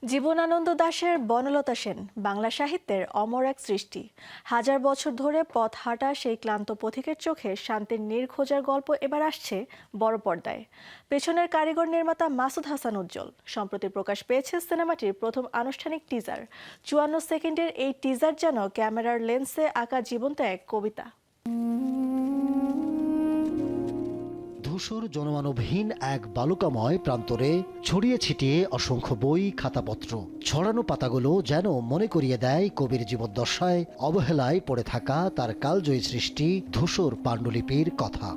জীবনানন্দ দাশের বনলতা সেন বাংলা সাহিত্যের অমর এক সৃষ্টি। হাজার বছর ধরে পথ হাঁটা সেই ক্লান্ত পথিকের চোখে শান্তির নীড় খোঁজার গল্প এবার আসছে বড় পর্দায়। পেছনের কারিগর নির্মাতা মাসুদ হাসান উজ্জ্বল। সম্প্রতি প্রকাশ পেয়েছে সিনেমাটির প্রথম আনুষ্ঠানিক টিজার। ৫৪ সেকেন্ডের এই টিজার যেন ক্যামেরার লেন্সে আঁকা জীবন্ত এক কবিতা। ধূসর জনমানবহীন এক বালুকাময় প্রান্তরে ছড়িয়ে ছিটিয়ে অসংখ্য বই, খাতাপত্র। ছড়ানো পাতাগুলো যেন মনে করিয়ে দেয় কবির জীবদ্দশায় অবহেলায় পড়ে থাকা তার কালজয়ী সৃষ্টি ধূসর পাণ্ডুলিপির কথা।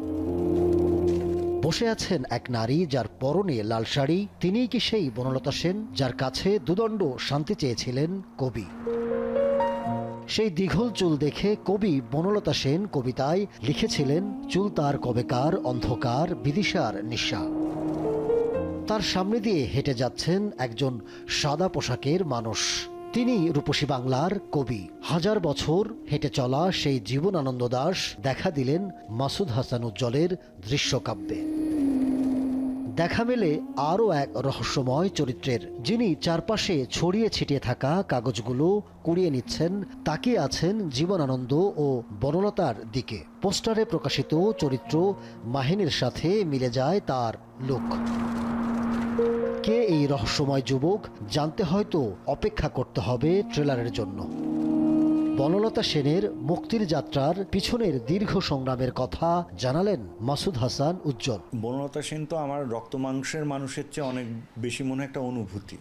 বসে আছেন এক নারী যার পরনে লাল শাড়ি। তিনিই কি সেই বনলতা সেন যার কাছে দুদণ্ড শান্তি চেয়েছিলেন কবি? সেই দীঘল চুল দেখে কবি বনলতা সেন কবিতায় লিখেছিলেন, চুল তার কবেকার অন্ধকার বিদিশার নিশা। তার সামনে দিয়ে হেঁটে যাচ্ছেন একজন সাদা পোশাকের মানুষ। তিনি রূপসী বাংলার কবি। হাজার বছর হেঁটে চলা সেই জীবনানন্দ দাশ দেখা দিলেন মাসুদ হাসান উজ্জ্বলের দৃশ্যকাব্যে। দেখা মেলে আরও এক রহস্যময় চরিত্রের, যিনি চারপাশে ছড়িয়ে ছিটিয়ে থাকা কাগজগুলো কুড়িয়ে নিচ্ছেন, তাকিয়ে আছেন জীবনানন্দ ও বনলতার দিকে। পোস্টারে প্রকাশিত চরিত্র মাহিনীর সাথে মিলে যায় তার লুক। কে এই রহস্যময় যুবক জানতে হয়তো অপেক্ষা করতে হবে ট্রেলারের জন্য। বনলতা সেনের মুক্তির যাত্রার পিছনের দীর্ঘ সংগ্রামের কথা জানালেন মাসুদ হাসান উজ্জ্বল। বনলতা সেন তো আমার রক্ত মাংসের মানুষের চেয়ে অনেক বেশি মনে একটা অনুভূতি।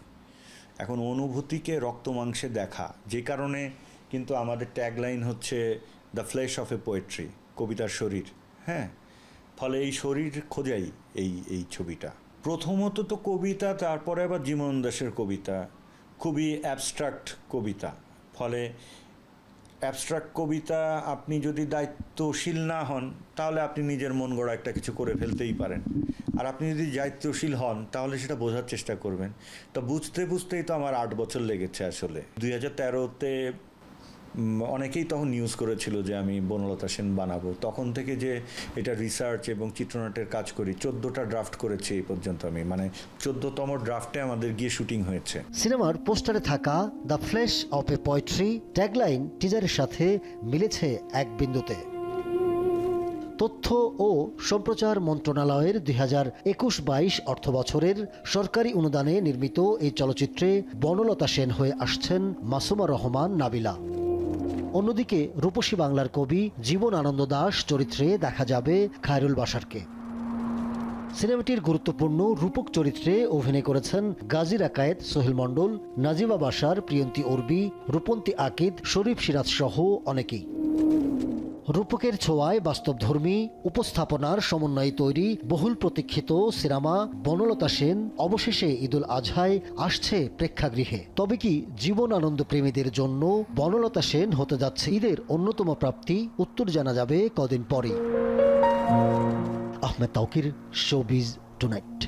এখন অনুভূতিকে রক্ত মাংসে দেখা, যে কারণে কিন্তু আমাদের ট্যাগলাইন হচ্ছে the flesh of a poetry, কবিতার শরীর। হ্যাঁ, ফলে এই শরীর খোঁজাই এই ছবিটা। প্রথমত তো কবিতা, তারপরে আবার জীবনানন্দ দাশের কবিতা খুবই অ্যাবস্ট্রাক্ট কবিতা। ফলে অ্যাবস্ট্রাক্ট কবিতা আপনি যদি দায়িত্বশীল না হন তাহলে আপনি নিজের মন গড়া একটা কিছু করে ফেলতেই পারেন। আর আপনি যদি দায়িত্বশীল হন তাহলে সেটা বোঝার চেষ্টা করবেন। তো বুঝতেই তো আমার ৮ বছর লেগেছে আসলে। ২০১৩-তে অনেকেই তখন নিউজ করেছিল যে আমি বনলতা সেন বানাবো। তখন থেকে যে এটা রিসার্চ এবং চিত্রনাট্যের কাজ করি, ১৪টা ড্রাফট করেছি এই পর্যন্ত আমি, মানে ১৪তম ড্রাফটে আমাদের গিয়ে শুটিং হয়েছে। সিনেমার পোস্টারে থাকা the flesh of a poetry tagline টিজারের সাথে মিলেছে এক বিন্দুতে। তথ্য ও সম্প্রচার মন্ত্রণালয়ের ২০২১-২২ অর্থবছরের সরকারি অনুদানে নির্মিত এই চলচ্চিত্রে বনলতা সেন হয়ে আসছেন মাসুমা রহমান নাবিলা। অন্যদিকে রূপসী বাংলার কবি জীবনানন্দ দাশ চরিত্রে দেখা যাবে খায়রুল বাশারকে। সিনেমাটির গুরুত্বপূর্ণ রূপক চরিত্রে অভিনয় করেছেন গাজী রাকায়েত, সোহেল মণ্ডল, নাজিবা বাশার, প্রিয়ন্তী উর্বি, রূপন্তী আকিদ, শরীফ সিরাজ সহ অনেকেই। রূপকের ছোঁয়ায় বাস্তবধর্মী উপস্থাপনার সমন্বয়ে তৈরি বহুল প্রতীক্ষিত সিনেমা বনলতা সেন অবশেষে ঈদুল আজহায় আসছে প্রেক্ষাগৃহে। তবে কি জীবনানন্দ প্রেমীদের জন্য বনলতা সেন হতে যাচ্ছে ঈদের অন্যতম প্রাপ্তি? উত্তর জানা যাবে কদিন পরেই। Ahmed Tauquir, showbiz tonight.